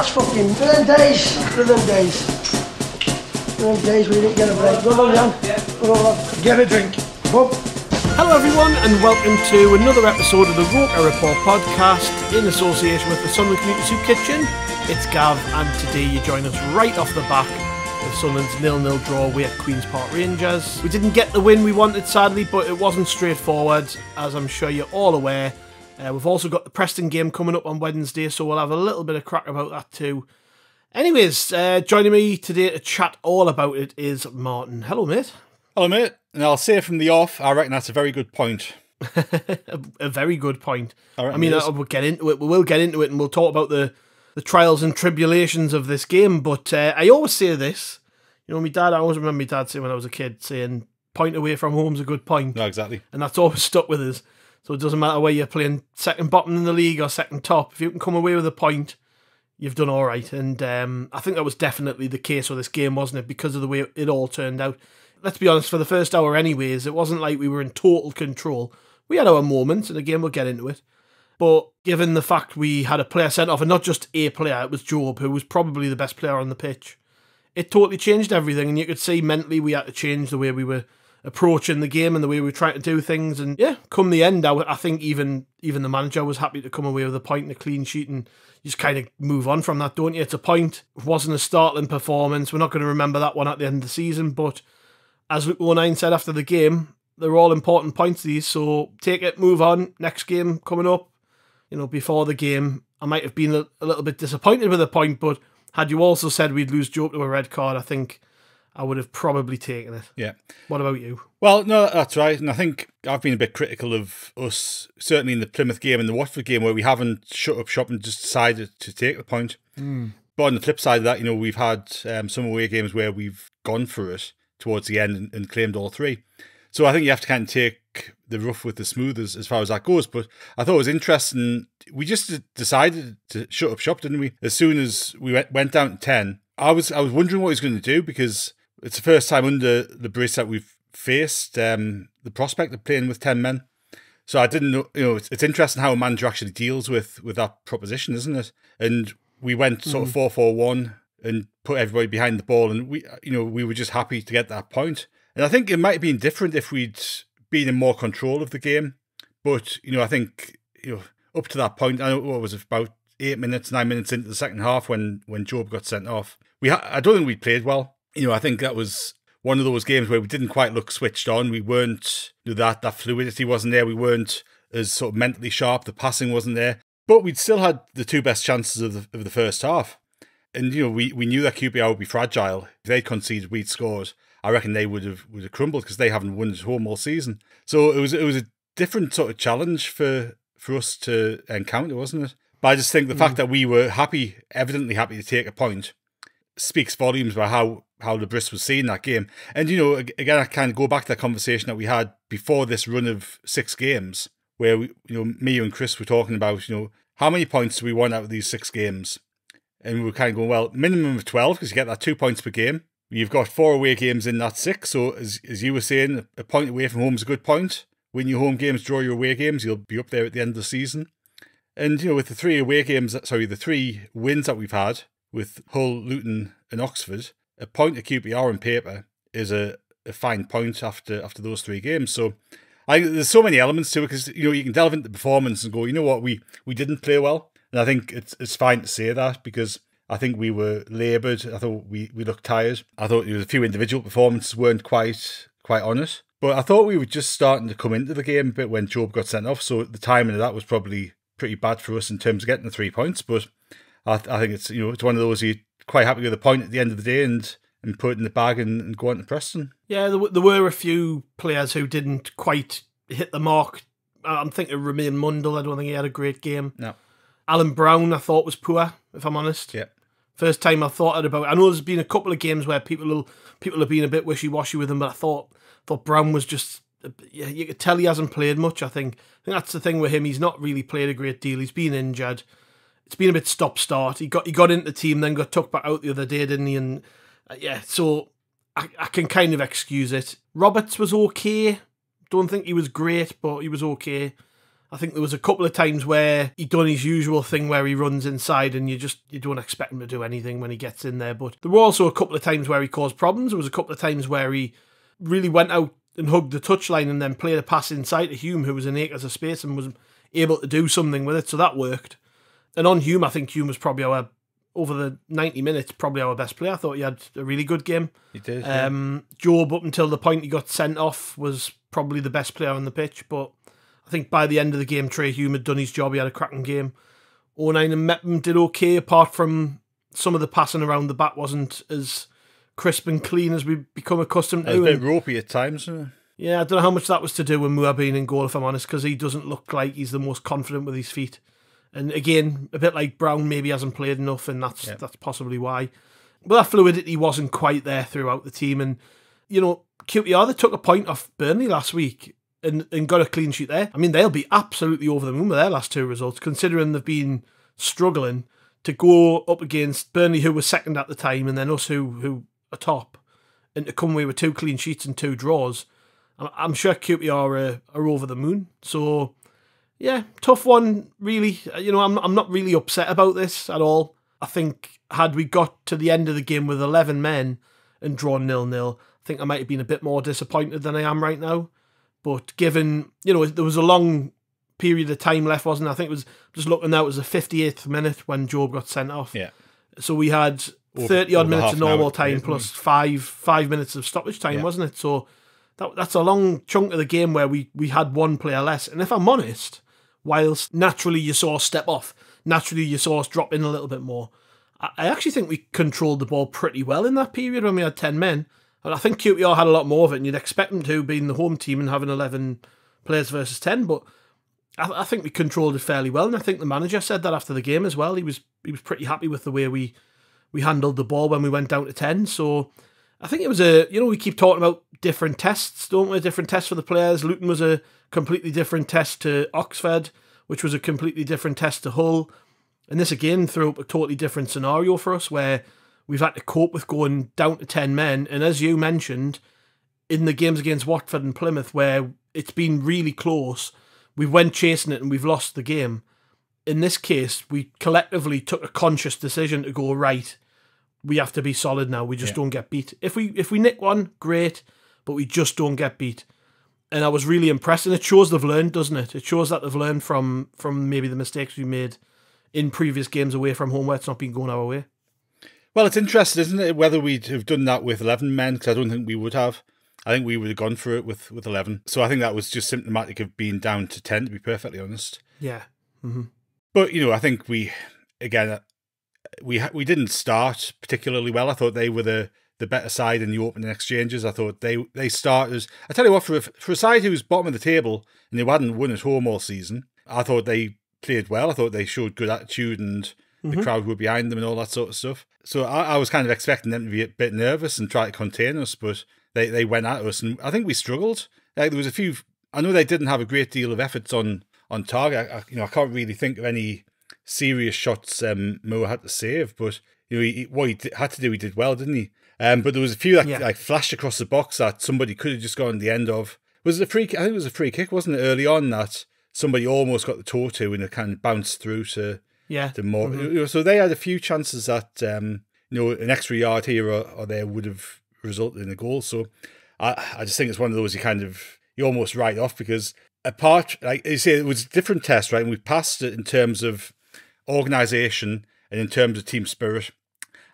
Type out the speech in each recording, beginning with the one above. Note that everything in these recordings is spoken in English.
that's fucking brilliant days. Brilliant days. Brilliant days, we didn't get a break. Go on, Jan. Go on, get a drink. Bob. Hello everyone and welcome to another episode of the Roker Report podcast in association with the Sunderland Community Soup Kitchen. It's Gav and today you join us right off the back of Sunderland's 0-0 draw away at Queen's Park Rangers. We didn't get the win we wanted sadly, but it wasn't straightforward, as I'm sure you're all aware. We've also got the Preston game coming up on Wednesday, so we'll have a little bit of crack about that too. Anyways, joining me today to chat all about it is Martin. Hello mate. Hello mate, and I'll say from the off, I reckon that's a very good point. a very good point. I mean, we'll get into it. We will get into it, and we'll talk about the trials and tribulations of this game. But I always say this, you know, I always remember my dad saying when I was a kid, saying, "Point away from home's a good point." No, exactly, and that's always stuck with us. So it doesn't matter whether you're playing second bottom in the league or second top. If you can come away with a point, you've done all right. And I think that was definitely the case with this game, wasn't it? Because of the way it all turned out. Let's be honest, for the first hour anyways, it wasn't like we were in total control. We had our moments, and again, we'll get into it. But given the fact we had a player sent off, and not just a player, it was Jobe, who was probably the best player on the pitch, it totally changed everything. And you could see mentally we had to change the way we were approaching the game and the way we were trying to do things. And yeah, come the end, I think even the manager was happy to come away with a point and a clean sheet, and you just kind of move on from that, don't you? It's a point. It wasn't a startling performance. We're not going to remember that one at the end of the season, but as Luke 09 said after the game, they're all important points, these, so take it, move on. Next game coming up, you know, before the game, I might have been a little bit disappointed with the point, but had you also said we'd lose Jobe to a red card, I think I would have probably taken it. Yeah. What about you? Well, no, that's right. And I think I've been a bit critical of us, certainly in the Plymouth game and the Watford game, where we haven't shut up shop and just decided to take the point. But on the flip side of that, you know, we've had some away games where we've gone for it towards the end and claimed all three. So I think you have to kind of take the rough with the smooth as far as that goes. But I thought it was interesting. We just decided to shut up shop, didn't we? As soon as we went down to 10, I was wondering what he was going to do, because it's the first time under Le Bris that we've faced the prospect of playing with 10 men. So I didn't know, you know, it's interesting how a manager actually deals with that proposition, isn't it? And we went sort of 4-4-1 and put everybody behind the ball, and we were just happy to get that point. And I think it might have been different if we'd been in more control of the game. But, you know, I think, you know, up to that point, I know what was it, about 9 minutes into the second half when Jobe got sent off. I don't think we played well. You know, I think that was one of those games where we didn't quite look switched on. We weren't, you know, that fluidity wasn't there. We weren't as sort of mentally sharp. The passing wasn't there. But we'd still had the two best chances of the first half. And, you know, we knew that QPR would be fragile. If they'd conceded, we'd scored, I reckon they would have crumbled, because they haven't won at home all season. So it was a different sort of challenge for us to encounter, wasn't it? But I just think the fact that we were evidently happy to take a point, speaks volumes about how Le Bris was seeing that game. And, you know, again, I kind of go back to that conversation that we had before this run of 6 games, where me and Chris were talking about, you know, how many points do we want out of these 6 games? And we were kind of going, well, minimum of 12, because you get that 2 points per game. You've got 4 away games in that 6. So as you were saying, a point away from home is a good point. Win your home games, draw your away games, you'll be up there at the end of the season. And, you know, with the 3 wins that we've had with Hull, Luton and Oxford, a point at QPR on paper is a fine point after those 3 games. So there's so many elements to it, because, you know, you can delve into performance and go, you know what, we didn't play well. And I think it's fine to say that, because I think we were laboured. I thought we looked tired. I thought there was a few individual performances weren't quite on it. But I thought we were just starting to come into the game a bit when Jobe got sent off. So the timing of that was probably pretty bad for us in terms of getting the 3 points. But I think it's, you know, it's one of those you're quite happy with a point at the end of the day and put it in the bag and go on to Preston. Yeah, there were a few players who didn't quite hit the mark. I'm thinking Romain Mundell. I don't think he had a great game. No. Alan Brown, I thought, was poor, if I'm honest. Yeah. First time I thought about it. I know there's been a couple of games where people have been a bit wishy-washy with him, but I thought Brown was just, you could tell he hasn't played much, I think. That's the thing with him. He's not really played a great deal. He's been injured. It's been a bit stop-start. He got into the team, then got tucked back out the other day, didn't he? And so I can kind of excuse it. Roberts was okay. Don't think he was great, but he was okay. I think there was a couple of times where he done his usual thing where he runs inside and you don't expect him to do anything when he gets in there. But there were also a couple of times where he caused problems. There was a couple of times where he really went out and hugged the touchline and then played a pass inside to Hume, who was in acres of space and was able to do something with it. So that worked. And on Hume, I think Hume was probably over the 90 minutes, probably our best player. I thought he had a really good game. He did. Jobe, up until the point he got sent off, was probably the best player on the pitch. But I think by the end of the game, Trey Hume had done his job. He had a cracking game. 09 and Mepham did okay, apart from some of the passing around the back wasn't as crisp and clean as we've become accustomed to. It was a bit ropey at times, isn't it? Yeah, I don't know how much that was to do with Moore being in goal, if I'm honest, because he doesn't look like he's the most confident with his feet. And again, a bit like Brown, maybe hasn't played enough, and that's possibly why. But that fluidity wasn't quite there throughout the team. And, you know, QPR, they took a point off Burnley last week and got a clean sheet there. I mean, they'll be absolutely over the moon with their last two results, considering they've been struggling to go up against Burnley, who was second at the time, and then us, who are top, and to come away with 2 clean sheets and 2 draws. I'm sure QPR are over the moon. So, yeah, tough one, really. You know, I'm not really upset about this at all. I think had we got to the end of the game with 11 men and drawn 0-0, I think I might have been a bit more disappointed than I am right now. But given, you know, there was a long period of time left, wasn't there? I think it was, just looking now, it was the 58th minute when Jobe got sent off. Yeah. So we had 30-odd minutes of normal time plus 5 minutes of stoppage time, wasn't it? So that's a long chunk of the game where we had one player less. And if I'm honest, whilst naturally you saw us step off, naturally you saw us drop in a little bit more, I actually think we controlled the ball pretty well in that period when we had 10 men. And I think QPR had a lot more of it, and you'd expect them to, being the home team and having 11 players versus 10. But I think we controlled it fairly well, and I think the manager said that after the game as well. He was pretty happy with the way we handled the ball when we went down to 10. So I think it was we keep talking about different tests, don't we? Different tests for the players. Luton was a completely different test to Oxford, which was a completely different test to Hull. And this again threw up a totally different scenario for us, where we've had to cope with going down to 10 men. And as you mentioned, in the games against Watford and Plymouth, where it's been really close, we went chasing it and we've lost the game. In this case, we collectively took a conscious decision to go, right, we have to be solid now. We just don't get beat. If we nick one, great, but we just don't get beat. And I was really impressed. And it shows they've learned, doesn't it? It shows that they've learned from maybe the mistakes we made in previous games away from home where it's not been going our way. Well, it's interesting, isn't it, whether we'd have done that with 11 men, because I don't think we would have. I think we would have gone for it with 11. So I think that was just symptomatic of being down to 10, to be perfectly honest. Yeah. Mm-hmm. But, you know, I think we didn't start particularly well. I thought they were the better side in the opening exchanges. I thought they started... I tell you what, for a side who was bottom of the table and they hadn't won at home all season, I thought they played well. I thought they showed good attitude and the crowd were behind them and all that sort of stuff. So I was kind of expecting them to be a bit nervous and try to contain us, but they went at us, and I think we struggled. Like, there was a few... I know they didn't have a great deal of efforts on target. I can't really think of any serious shots Moore had to save, but what he had to do, he did well, didn't he? But there was a few that flashed across the box that somebody could have just gone the end of. Was it a free? I think it was a free kick, wasn't it, early on, that somebody almost got the toe to, and it kind of bounced through to Moore. Mm-hmm. So they had a few chances that an extra yard here or there would have resulted in a goal. So I just think it's one of those you almost write off, because apart, like you say, it was a different test, right? And we passed it in terms of organisation and in terms of team spirit.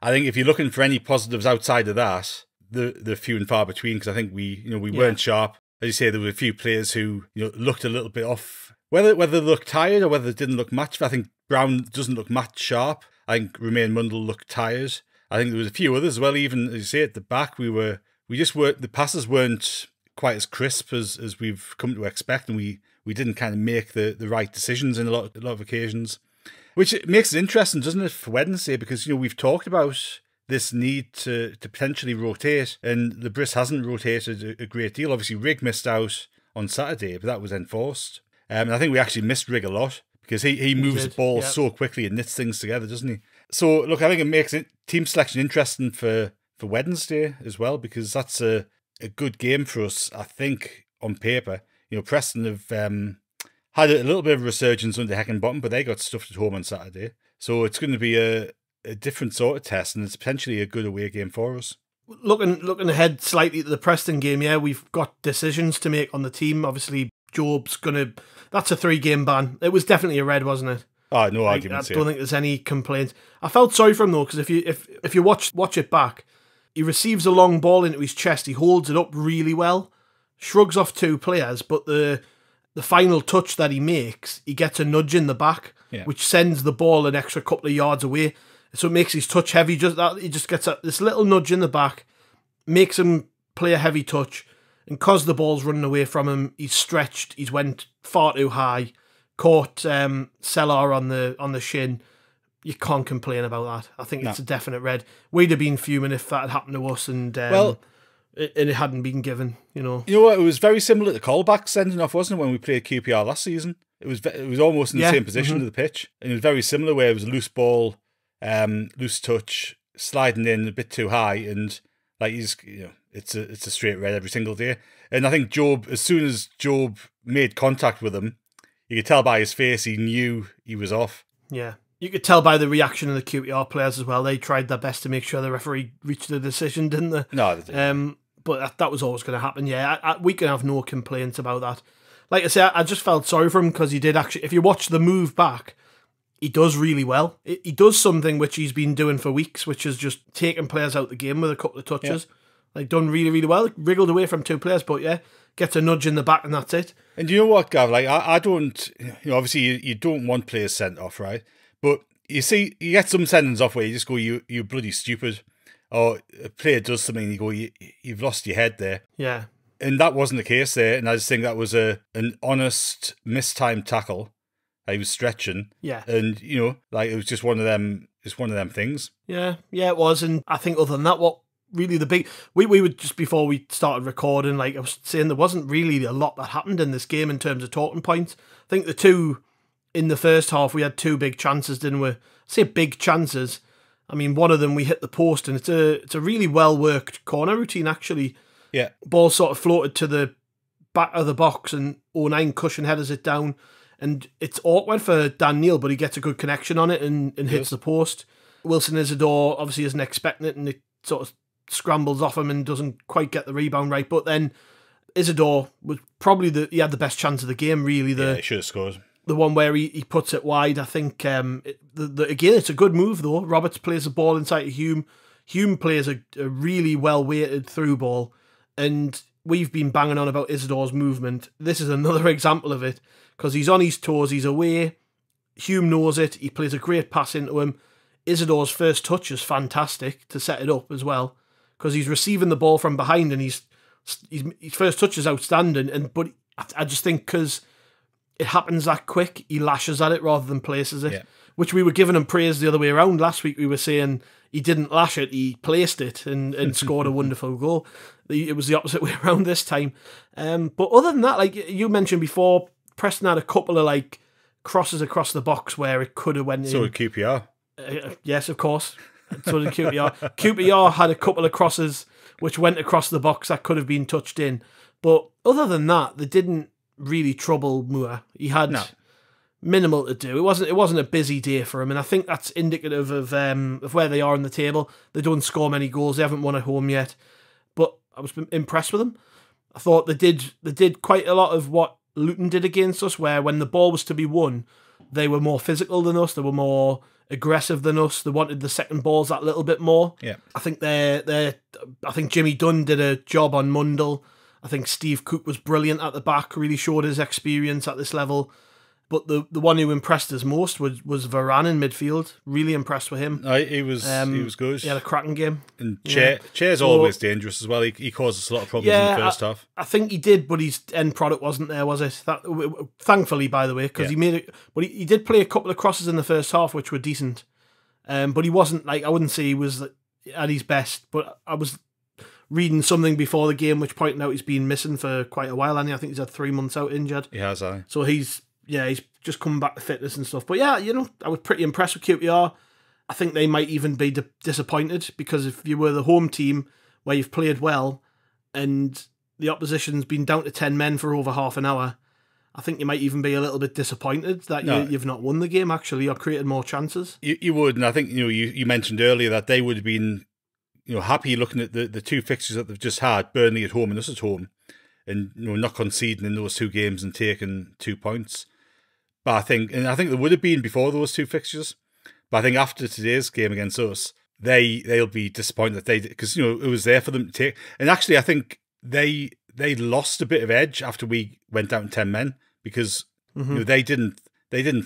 I think if you're looking for any positives outside of that, they're few and far between, because I think we weren't sharp. As you say, there were a few players who looked a little bit off, whether they looked tired or whether they didn't look match. I think Brown doesn't look match sharp. I think Romain Mundle looked tired. I think there was a few others as well. Even as you say, at the back, we just weren't. The passes weren't quite as crisp as we've come to expect, and we didn't kind of make the right decisions in a lot of occasions. Which makes it interesting, doesn't it, for Wednesday? Because we've talked about this need to potentially rotate, and Le Bris hasn't rotated a great deal. Obviously, Rigg missed out on Saturday, but that was enforced. And I think we actually missed Rigg a lot, because he moves the ball so quickly and knits things together, doesn't he? So, look, I think it makes team selection interesting for Wednesday as well, because that's a good game for us, I think, on paper. Preston had a little bit of resurgence under Heckingbottom, but they got stuffed at home on Saturday. So it's going to be a different sort of test, and it's potentially a good away game for us. Looking ahead slightly to the Preston game, yeah, we've got decisions to make on the team. Obviously, Jobe's that's a 3-game ban. It was definitely a red, wasn't it? Oh, no arguments I don't think there's any complaint. I felt sorry for him though, because if you watch it back, he receives a long ball into his chest, he holds it up really well, shrugs off 2 players, but the final touch that he makes, he gets a nudge in the back, which sends the ball an extra couple of yards away. So it makes his touch heavy. He just gets this little nudge in the back, makes him play a heavy touch, and because the ball's running away from him, he's stretched. He's went far too high, caught Cellar on the shin. You can't complain about that. I think it's a definite red. We'd have been fuming if that had happened to us, and it hadn't been given. You know what? It was very similar to Colback sending off, wasn't it, when we played QPR last season? It was almost in the same position of the pitch, and it was very similar, where it was a loose ball, loose touch, sliding in a bit too high, and like it's a straight red every single day. And I think Jobe, as soon as Jobe made contact with him, you could tell by his face he knew he was off. Yeah. You could tell by the reaction of the QPR players as well. They tried their best to make sure the referee reached a decision, didn't they? No, they didn't. But that was always going to happen, yeah. We can have no complaints about that. Like I say, I just felt sorry for him because he did actually, if you watch the move back, he does really well. He does something which he's been doing for weeks, which is just taking players out the game with a couple of touches. Yeah. Like, done really, really well. Wriggled away from 2 players, but yeah, gets a nudge in the back and that's it. And you know what, Gav? Like, I don't, obviously you don't want players sent off, right? But you see, you get some sendings off where you just go, you're bloody stupid. Or a player does something and you go, you've lost your head there. Yeah. And that wasn't the case there. And I just think that was an honest, mistimed tackle. He was stretching. Yeah. And, like, it was just one of them things. Yeah, it was. And I think other than that, what really the big... We were just before we started recording, like I was saying, there wasn't really a lot that happened in this game in terms of talking points. I think the 2... In the first half, we had 2 big chances, didn't we? I say big chances. I mean, one of them we hit the post, and it's a really well worked corner routine actually. Yeah, ball sort of floated to the back of the box, and 09 cushion headers it down, and it's awkward for Dan Neil, but he gets a good connection on it and hits the post. Wilson Isidore obviously isn't expecting it, and it sort of scrambles off him and doesn't quite get the rebound right. But then Isidore was probably he had the best chance of the game. Really, he should have scored. The one where he puts it wide, I think, again, it's a good move, though. Roberts plays the ball inside to Hume. Hume plays a really well-weighted through ball, and we've been banging on about Isidore's movement. This is another example of it, because he's on his toes, he's away, Hume knows it, he plays a great pass into him. Isidore's first touch is fantastic to set it up as well, because he's receiving the ball from behind, and his first touch is outstanding, but I just think because it happens that quick, he lashes at it rather than places it, which we were giving him praise the other way around. Last week we were saying he didn't lash it, he placed it and scored a wonderful goal. It was the opposite way around this time. But other than that, like you mentioned before, Preston had a couple of like crosses across the box where it could have went in. So did QPR. Yes, of course. So did QPR. QPR had a couple of crosses which went across the box that could have been touched in. But other than that, they didn't really trouble Moore. He had minimal to do. It wasn't a busy day for him, and I think that's indicative of where they are in the table. They don't score many goals. They haven't won at home yet, but I was impressed with them. I thought they did quite a lot of what Luton did against us, where when the ball was to be won, they were more physical than us. They were more aggressive than us. They wanted the second balls that little bit more. Yeah, I think I think Jimmy Dunn did a job on Mundell. I think Steve Cook was brilliant at the back, really showed his experience at this level. But the one who impressed us most was Varane in midfield. Really impressed with him. He was good. He had a cracking game. And Chair's always dangerous as well. He caused us a lot of problems in the first half. I think he did, but his end product wasn't there, was it? Thankfully, by the way, because he made it. But he did play a couple of crosses in the first half, which were decent. But he wasn't I wouldn't say he was at his best. But I was reading something before the game which pointed out he's been missing for quite a while, and I think he's had 3 months out injured. He has, So he's just coming back to fitness and stuff. But yeah, I was pretty impressed with QPR. I think they might even be disappointed, because if you were the home team where you've played well and the opposition's been down to 10 men for over half an hour, I think you might even be a little bit disappointed that you've not won the game, actually, or created more chances. You would, and I think you mentioned earlier that they would have been happy looking at the two fixtures that they've just had, Burnley at home and us at home, and not conceding in those two games and taking 2 points. But I think they would have been before those two fixtures. But I think after today's game against us, they'll be disappointed that because it was there for them to take. And actually, I think they lost a bit of edge after we went down 10 men because they didn't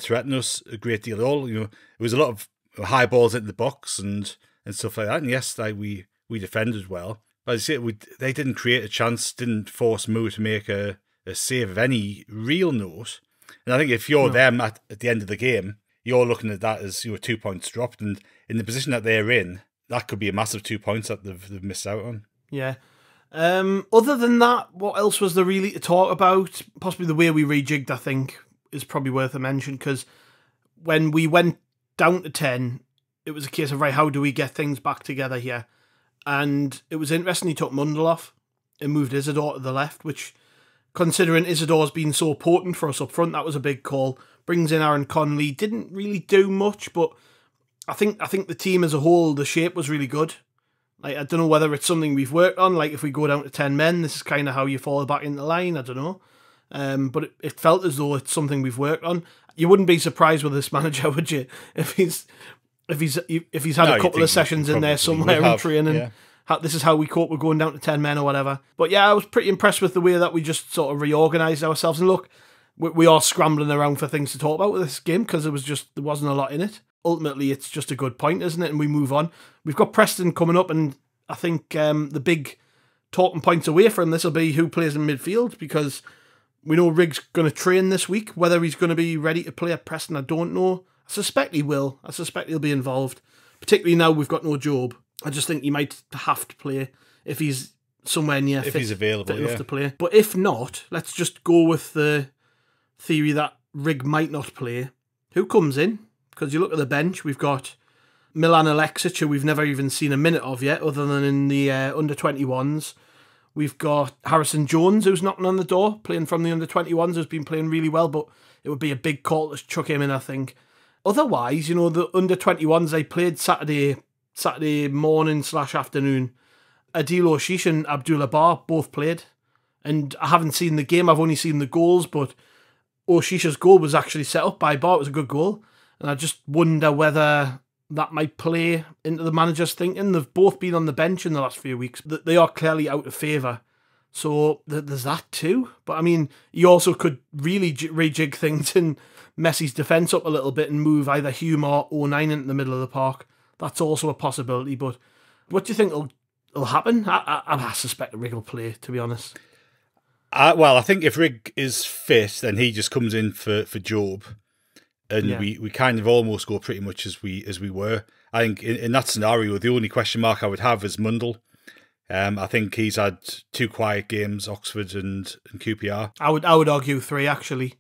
threaten us a great deal at all. It was a lot of high balls into the box and stuff like that. And yes, we defended well, but as I say, they didn't create a chance, didn't force Mo to make a save of any real note. And I think if you're them at the end of the game, you're looking at that as 2 points dropped, and in the position that they're in, that could be a massive 2 points that they've missed out on. Yeah. Other than that, what else was there really to talk about? Possibly the way we rejigged, I think, is probably worth a mention, because when we went down to 10, it was a case of, right, how do we get things back together here? And it was interesting, he took Mundell off and moved Isidore to the left, which, considering Isidore's been so potent for us up front, that was a big call. Brings in Aaron Connolly, didn't really do much, but I think the team as a whole, the shape was really good. Like, I don't know whether it's something we've worked on, like if we go down to 10 men, this is kind of how you fall back into line, I don't know. But it felt as though it's something we've worked on. You wouldn't be surprised with this manager, would you? If he's had a couple of sessions in there somewhere in training. Yeah. This is how we cope with going down to 10 men or whatever. But yeah, I was pretty impressed with the way that we just sort of reorganised ourselves. And look, we are scrambling around for things to talk about with this game because there wasn't a lot in it. Ultimately, it's just a good point, isn't it? And we move on. We've got Preston coming up, and I think the big talking points away from this will be who plays in midfield, because we know Rigg's going to train this week. Whether he's going to be ready to play at Preston, I don't know. I suspect he will. I suspect he'll be involved, particularly now we've got no Jobe. I just think he might have to play if he's somewhere near fit, he's available, fit enough to play. But if not, let's just go with the theory that Rigg might not play. Who comes in? Because you look at the bench, we've got Milan Alexic, who we've never even seen a minute of yet, other than in the under-21s. We've got Harrison Jones, who's knocking on the door, playing from the under-21s, who's been playing really well, but it would be a big call to chuck him in, I think. Otherwise, the under-21s, they played Saturday morning/afternoon. Adil Oshish and Abdullah Bar both played. And I haven't seen the game, I've only seen the goals, but Oshish's goal was actually set up by Bar. It was a good goal. And I just wonder whether that might play into the manager's thinking. They've both been on the bench in the last few weeks. They are clearly out of favour. So there's that too. But I mean, you also could really rejig things and Messi's defence up a little bit and move either Hume or 09 into the middle of the park. That's also a possibility. But what do you think will happen? I suspect Rigg will play, to be honest. Well, I think if Rigg is fit, then he just comes in for Jobe. And we kind of almost go pretty much as we were. I think in that scenario, the only question mark I would have is Mundell. I think he's had 2 quiet games, Oxford and QPR. I would argue 3, actually.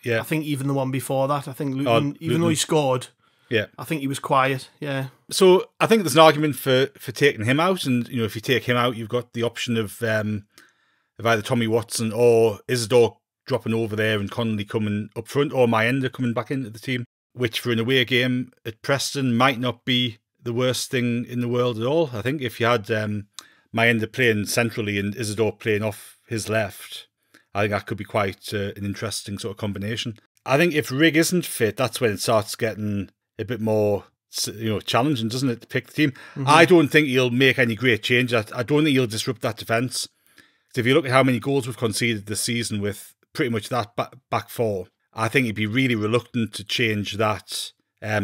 Yeah. I think even the one before that, I think Luton, even though he scored, I think he was quiet. Yeah. So I think there's an argument for taking him out, and if you take him out, you've got the option of either Tommy Watson or Isidore dropping over there and Connolly coming up front, or Mayenda coming back into the team, which for an away game at Preston might not be the worst thing in the world at all. I think if you had Mayenda playing centrally and Isidore playing off his left, I think that could be quite an interesting sort of combination. I think if Rigg isn't fit, that's when it starts getting a bit more challenging, doesn't it, to pick the team? Mm-hmm. I don't think he'll make any great change. I don't think he'll disrupt that defence. So if you look at how many goals we've conceded this season with pretty much that back four, I think he'd be really reluctant to change that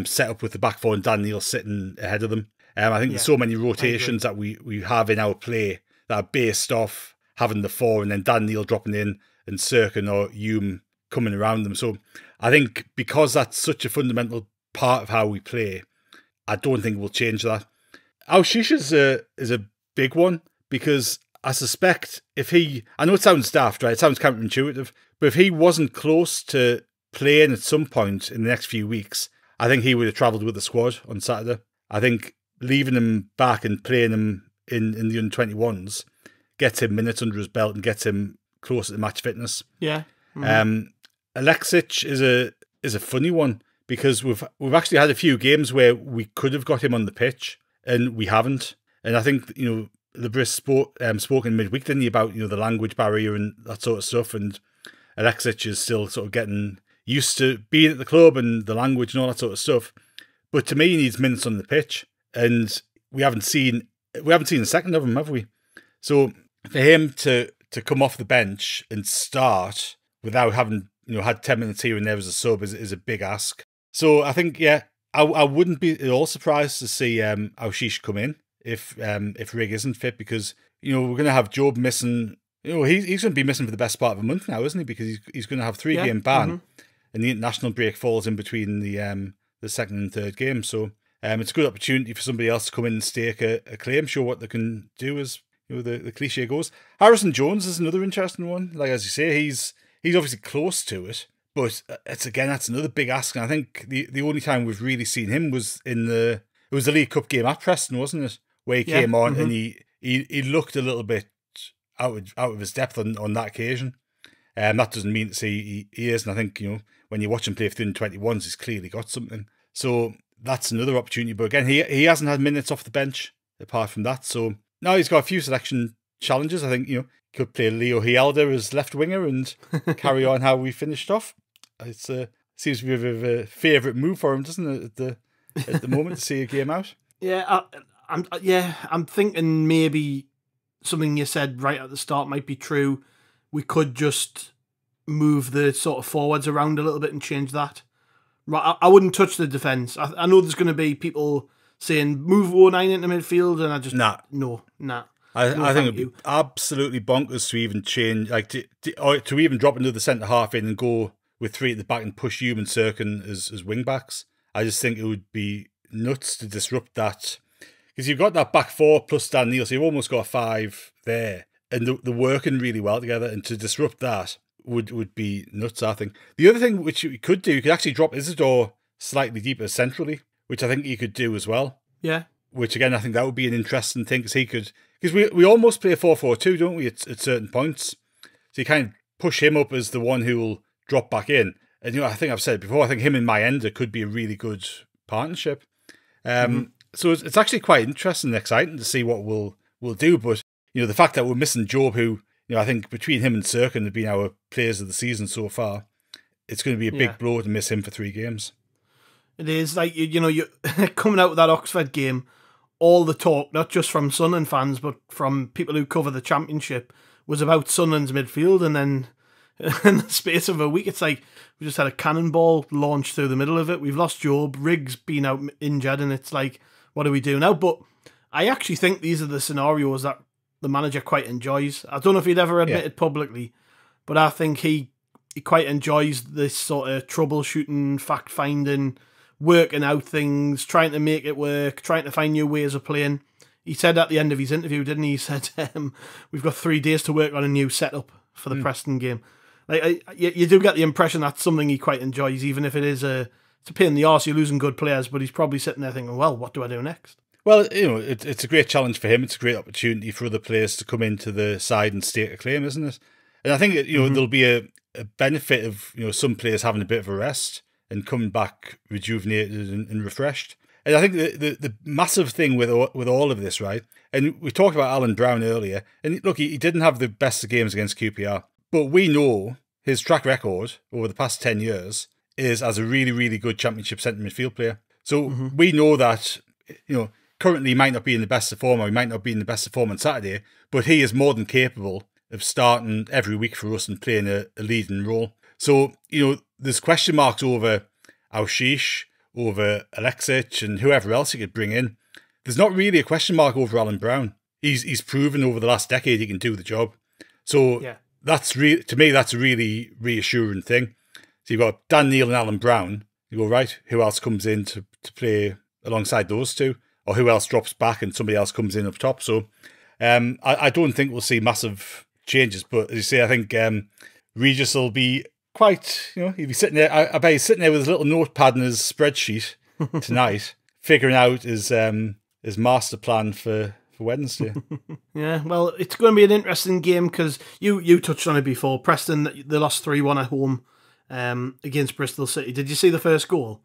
setup with the back four and Dan Neil sitting ahead of them. I think there's so many rotations that we have in our play that are based off having the 4 and then Dan Neil dropping in and Sirkin or Hume coming around them. So I think because that's such a fundamental part of how we play, I don't think we'll change that. Aushish is a big one, because I suspect I know it sounds daft, right? It sounds counterintuitive, but if he wasn't close to playing at some point in the next few weeks, I think he would have travelled with the squad on Saturday. I think leaving him back and playing him in the under-21s gets him minutes under his belt and gets him closer to match fitness. Yeah. Mm-hmm. Alexic is a funny one because we've actually had a few games where we could have got him on the pitch and we haven't. And I think Le Bris spoke in midweek, didn't he, about the language barrier and that sort of stuff. And Alexic is still sort of getting used to being at the club and the language and all that sort of stuff. But to me, he needs minutes on the pitch, and we haven't seen a second of him, have we? So for him to come off the bench and start without having had 10 minutes here and there as a sub is a big ask. So I think I wouldn't be at all surprised to see Aushish come in if Rigg isn't fit, because we're going to have Jobe missing. He's going to be missing for the best part of a month now, isn't he? Because he's going to have 3-game ban, and the international break falls in between the second and third game. So it's a good opportunity for somebody else to come in and stake a claim, show what they can do, as the cliche goes. Harrison Jones is another interesting one. Like, as you say, he's obviously close to it, but that's another big ask. And I think the only time we've really seen him was the League Cup game at Preston, wasn't it? Where he came on and he looked a little bit out of his depth on that occasion. That doesn't mean to say he is. And I think, when you watch him play for the 21s, he's clearly got something. So that's another opportunity. But again, he hasn't had minutes off the bench apart from that. So now he's got a few selection challenges. I think, could play Leo Hielder as left winger and carry on how we finished off. It seems to be a bit of a favourite move for him, doesn't it, at the moment, to see a game out? Yeah, I'm thinking maybe something you said right at the start might be true. We could just move the sort of forwards around a little bit and change that. Right, I wouldn't touch the defence. I know there's going to be people saying move 09 into midfield, and I just no. I think it'd be absolutely bonkers to even change, like to even drop another centre half in and go with 3 at the back and push Human Sirkin as wing backs. I just think it would be nuts to disrupt that, because you've got that back 4 plus Dan Neil, so you've almost got a 5 there, and they're working really well together. And to disrupt that would be nuts, I think. The other thing which you could do, you could actually drop Isidore slightly deeper centrally, which I think he could do as well. Yeah. Which again, I think that would be an interesting thing, because we almost play a 4-4-2, don't we, at certain points? So you kind of push him up as the one who will drop back in. And I think I've said it before, I think him and Mayenda could be a really good partnership. So it's actually quite interesting and exciting to see what we'll do. But the fact that we're missing Jobe, who I think between him and Sirkin have been our players of the season so far, it's going to be a big blow to miss him for 3 games. It is, like, you're coming out of that Oxford game, all the talk, not just from Sunderland fans, but from people who cover the Championship, was about Sunderland's midfield. And then in the space of a week, it's like we just had a cannonball launched through the middle of it. We've lost Jobe, Rigg's been out injured, and it's like, what do we do now? But I actually think these are the scenarios that the manager quite enjoys. I don't know if he'd ever admit it publicly, but I think he quite enjoys this sort of troubleshooting, fact-finding, working out things, trying to make it work, trying to find new ways of playing. He said at the end of his interview, didn't he? He said, we've got 3 days to work on a new setup for the Preston game. Like, you do get the impression that's something he quite enjoys, even if it's a pain in the arse, you're losing good players, but he's probably sitting there thinking, well, what do I do next? Well, it's a great challenge for him. It's a great opportunity for other players to come into the side and stake a claim, isn't it? And I think there'll be a benefit of some players having a bit of a rest and coming back rejuvenated and refreshed. And I think the massive thing with all of this, right? And we talked about Alan Brown earlier, and look, he didn't have the best of games against QPR, but we know his track record over the past 10 years is as a really, really good Championship centre midfield player. So we know that currently he might not be in the best of form, or he might not be in the best of form on Saturday, but he is more than capable of starting every week for us and playing a leading role. So, there's question marks over Aushish, over Alexic, and whoever else he could bring in. There's not really a question mark over Alan Brown. He's proven over the last decade he can do the job. So to me, that's a really reassuring thing. So you've got Dan Neil and Alan Brown. You go, right, who else comes in to play alongside those two? Or who else drops back and somebody else comes in up top? So I don't think we'll see massive changes. But as you say, I think Régis will be quite, he'll be sitting there. I bet he's sitting there with his little notepad and his spreadsheet tonight, figuring out his master plan for Wednesday. Yeah, well, it's going to be an interesting game because you touched on it before. Preston, they lost 3-1 at home against Bristol City. Did you see the first goal?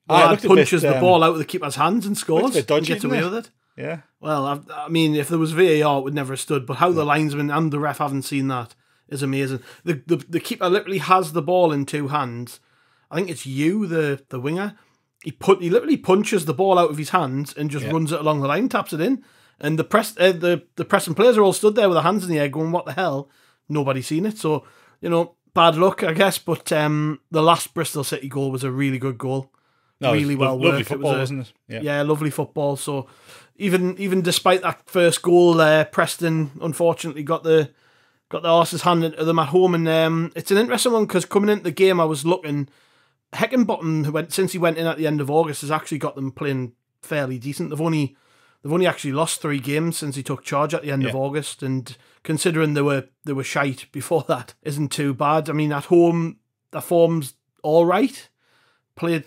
The I lad looked a punches bit, the ball out of the keeper's hands and scores bit dodgy, and gets away didn't with it. Yeah. Well, I mean, if there was VAR, it would never have stood. But how the linesman and the ref haven't seen that is amazing. The keeper literally has the ball in two hands. I think it's the winger. He literally punches the ball out of his hands and just runs it along the line, taps it in. And the Preston players are all stood there with their hands in the air going, what the hell? Nobody's seen it. So, bad luck, I guess. But the last Bristol City goal was a really good goal. No, really well lovely worked. football, wasn't it? Yeah, lovely football. So even despite that first goal, Preston unfortunately got the horses handed to them at home. And it's an interesting one because coming into the game, I was looking. Heckingbottom, since he went in at the end of August, has actually got them playing fairly decent. They've only actually lost 3 games since he took charge at the end of August, and considering they were shite before that, isn't too bad. I mean, at home, their form's all right. Played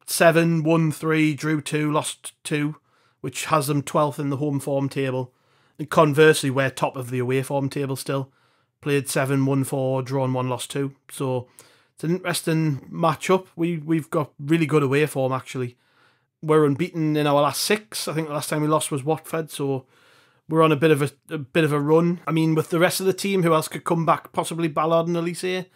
7, won 3, drew 2, lost 2, which has them 12th in the home form table. And conversely, we're top of the away form table still. Played 7, won 4, drawn 1, lost 2. So it's an interesting matchup. We've got really good away form, actually. We're unbeaten in our last 6. I think the last time we lost was Watford, so we're on a bit of a run. I mean, with the rest of the team, who else could come back? Possibly Ballard and Elise.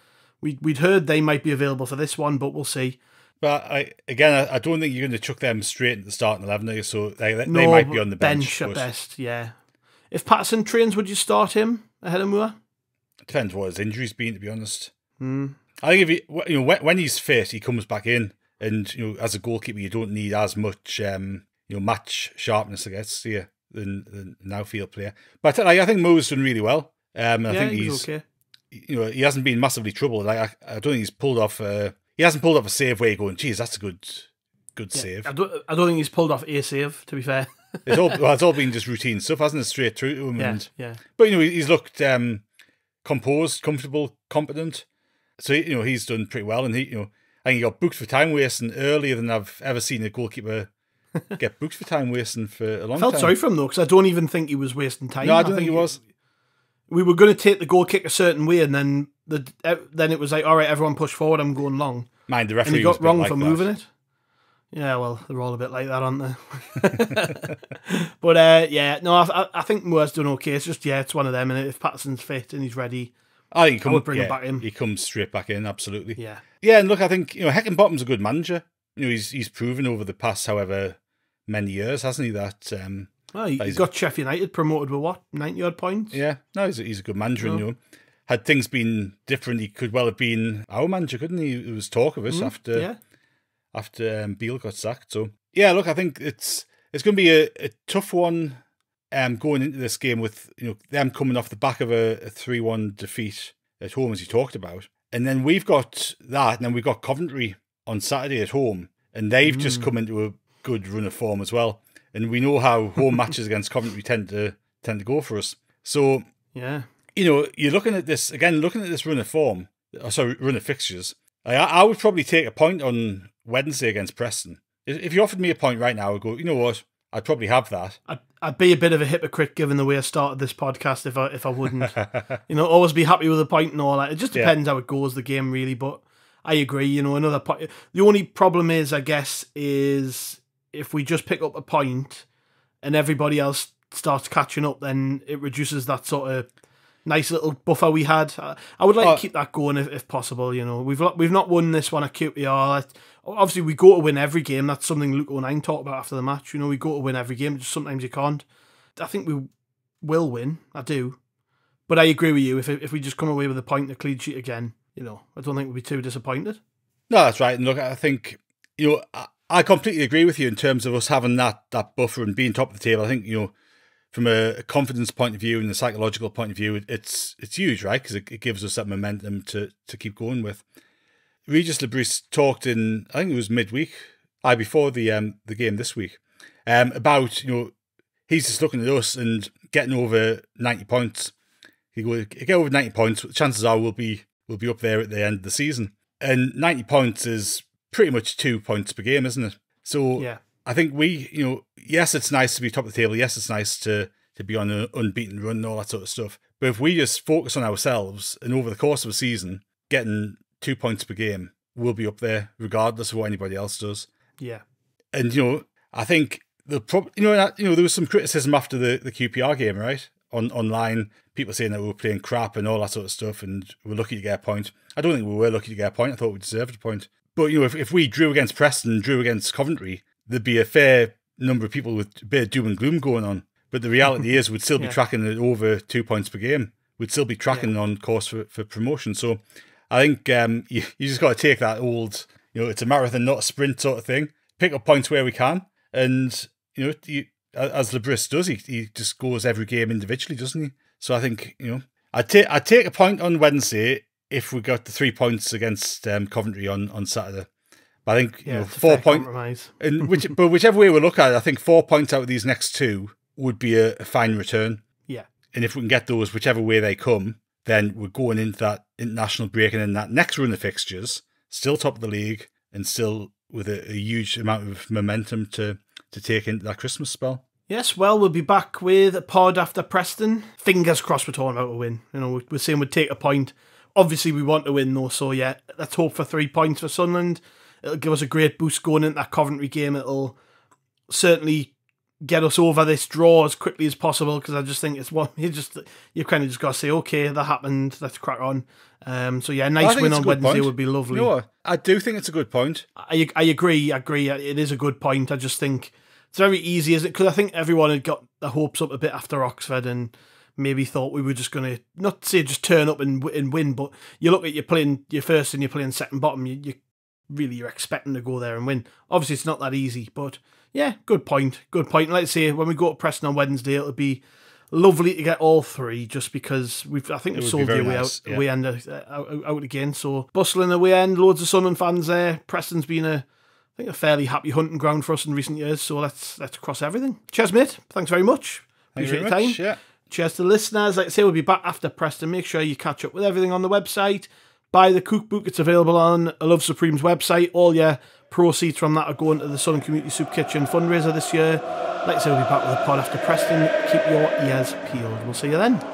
We'd heard they might be available for this one, but we'll see. But I don't think you're going to chuck them straight into the starting 11, so they might be on the bench at best. Yeah. If Patterson trains, would you start him ahead of Moore? Depends what his injury's been, to be honest. I think if when he's fit, he comes back in. And as a goalkeeper, you don't need as much match sharpness, I guess, than an outfield player. But I think Mo's done really well. I think he's okay. He hasn't been massively troubled. I don't think he's pulled off. He hasn't pulled off a save where you're going, geez, that's a good save. I don't think he's pulled off a save, to be fair. It's all been just routine stuff, hasn't it? Straight through to him. Yeah. But he's looked composed, comfortable, competent. So he's done pretty well, and I think he got booked for time wasting earlier than I've ever seen a goalkeeper get booked for time wasting for a long time. I felt sorry for him though, because I don't even think he was wasting time. No, I don't think he was. We were going to take the goal kick a certain way, and then it was like, all right, everyone push forward, I'm going long. Mind the referee, and he got wrong like for that. moving it. Yeah, well, they're all a bit like that, aren't they? But I think Moore's done okay. It's just it's one of them, and if Patterson's fit and he's ready, I think I would bring him back in. He comes straight back in, absolutely. Yeah. Yeah, and look, I think Heckingbottom's a good manager. He's proven over the past however many years, hasn't he? That he got Sheffield United promoted with what, 90 odd points? Yeah, no, he's a good manager. And had things been different, he could well have been our manager, couldn't he? There was talk of us after Beale got sacked. So yeah, look, I think it's going to be a tough one. Going into this game with them coming off the back of a 3-1 defeat at home, as you talked about, and then we've got that, and then we've got Coventry on Saturday at home, and they've just come into a good run of form as well. And we know how home matches against Coventry tend to go for us. So yeah, you're looking at this run of form, run of fixtures. I would probably take a point on Wednesday against Preston. If you offered me a point right now, I'd go, you know what? I'd probably have that. I'd be a bit of a hypocrite given the way I started this podcast if I wouldn't. Always be happy with a point and all that. It just depends how it goes, the game, really. But I agree, another point. The only problem is, I guess, is if we just pick up a point and everybody else starts catching up, then it reduces that sort of nice little buffer we had. I would like to keep that going if possible. We've not won this one at QPR. Obviously, we go to win every game. That's something Luke O'Nien talked about after the match. We go to win every game. Just sometimes you can't. I think we will win. I do. But I agree with you. If we just come away with a point, a clean sheet again, I don't think we'd be too disappointed. No, that's right. And look, I think, I completely agree with you in terms of us having that buffer and being top of the table. I think, from a confidence point of view and a psychological point of view, it's huge, right? Because it gives us that momentum to keep going with. Régis Le Bris talked in, I think it was midweek, before the game this week, about, he's just looking at us and getting over 90 points. He go, get over 90 points, chances are we'll be up there at the end of the season. And 90 points is pretty much 2 points per game, isn't it? So yeah. I think yes, it's nice to be top of the table. Yes, it's nice to be on an unbeaten run and all that sort of stuff. But if we just focus on ourselves and over the course of a season, getting 2 points per game, we'll be up there regardless of what anybody else does. Yeah. And, I think there was some criticism after the QPR game, right? Online, people saying that we were playing crap and all that sort of stuff, and we're lucky to get a point. I don't think we were lucky to get a point. I thought we deserved a point. But, if we drew against Preston, drew against Coventry, there'd be a fair number of people with a bit of doom and gloom going on. But the reality is we'd still be tracking at over 2 points per game. We'd still be tracking on course for promotion. So I think you just got to take that old, it's a marathon, not a sprint sort of thing. Pick up points where we can. And, as Le Bris does, he just goes every game individually, doesn't he? So I think, I'd take a point on Wednesday if we got the 3 points against Coventry on Saturday. But I think 4 points, and whichever way we look at it, I think 4 points out of these next two would be a fine return. Yeah, and if we can get those, whichever way they come, then we're going into that international break and in that next run of fixtures, still top of the league and still with a huge amount of momentum to take into that Christmas spell. Yes, well, we'll be back with a pod after Preston. Fingers crossed we're talking about a win. We're saying we'd take a point. Obviously, we want to win, though, so yeah, let's hope for 3 points for Sunderland. It'll give us a great boost going into that Coventry game. It'll certainly get us over this draw as quickly as possible, because I just think it's one you kind of just got to say, okay, that happened, let's crack on. So yeah, a nice win on Wednesday would be lovely. I do think it's a good point. I agree. It is a good point. I just think it's very easy, isn't it? Because I think everyone had got their hopes up a bit after Oxford and maybe thought we were just going to, not say just turn up and win, but you look at you're playing your first and you're playing second bottom, you're expecting to go there and win. Obviously, it's not that easy, but yeah, good point. Good point. And like I say, when we go to Preston on Wednesday, it'll be lovely to get all three, just because I think we've sold the away end out again. So bustling away end, loads of Sunderland fans there. Preston's been a fairly happy hunting ground for us in recent years. So let's cross everything. Cheers, mate. Thanks very much. Appreciate your time. Yeah. Cheers to the listeners. Like I say, we'll be back after Preston. Make sure you catch up with everything on the website. Buy the cookbook. It's available on A Love Supreme's website. All your proceeds from that are going to the Sunderland Community Soup Kitchen fundraiser this year. Like I say, we'll be back with a pod after Preston. Keep your ears peeled. We'll see you then.